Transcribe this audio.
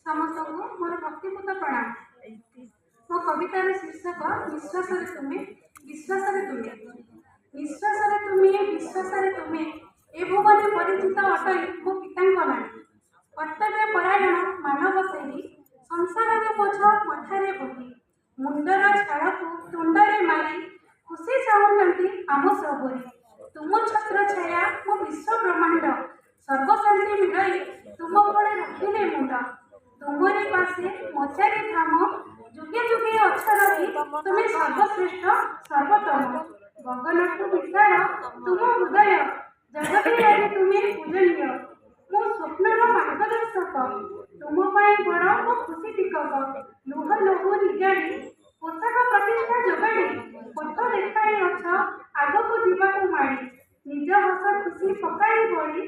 ସମସ୍ତଙ୍କୁ ମୋର ଭକ୍ତିପୂତ ପ୍ରଣାମ। ମୋ କବିତାର ଶୀର୍ଷକ ନିଶ୍ୱାସରେ ତୁମେ, ବିଶ୍ୱାସରେ ତୁମେ। ନିଶ୍ୱାସରେ ତୁମେ, ବିଶ୍ୱାସରେ ତୁମେ, ଏ ଭୁବନେ ପରିଚିତ ଅଟଇ ମୋ ପିତାଙ୍କ ବାଣୀ। କର୍ତ୍ତବ୍ୟ ପରାୟଣ ମାନବ ସେହି, ସଂସାରର ବୋଝ ମଥାରେ ବୋହି, ମୁଣ୍ଡର ଝାଳକୁ ତୁଣ୍ଡରେ ମାରି ଖୁସି ଚାହୁଁଛନ୍ତି ଆମ ସବୁରି। ତୁମ ଛତ୍ର ଛାୟା ମୋ ବିଶ୍ୱ ବ୍ରହ୍ମାଣ୍ଡ, ସର୍ବଶାନ୍ତି ମିଳଇ ତୁମ କୋଳେ ରଖିଲେ ମୁଣ୍ଡ। ତୁମରି ପାଶେ ମଚାରି ଧାମ, ଯୁଗେ ଯୁଗେ ଅଛ ରହି ତୁମେ ସର୍ବଶ୍ରେଷ୍ଠ ସର୍ବୋତ୍ତମ। ଗଗନଠୁ ବିଶାଳ ତୁମ ହୃଦୟ, ଜଗତରେ ଆଜି ତୁମେ ପୂଜନୀୟ। ମୋ ସ୍ୱପ୍ନର ମାର୍ଗଦର୍ଶକ, ତୁମ ପାଇଁ ବଡ଼ ମୋ ଖୁସି ଟିକକ। ଲୁହ ଲହୁ ନିଗାଡ଼ି ପୋଷାକ ପ୍ରତିଷ୍ଠା ଯୋଗାଡ଼ି, ପଥ ଦେଖାଇ ଅଛ ଆଗକୁ ଯିବାକୁ ମାଡ଼ି। ନିଜ ହସ ଖୁସି ପକାଇ ବଳି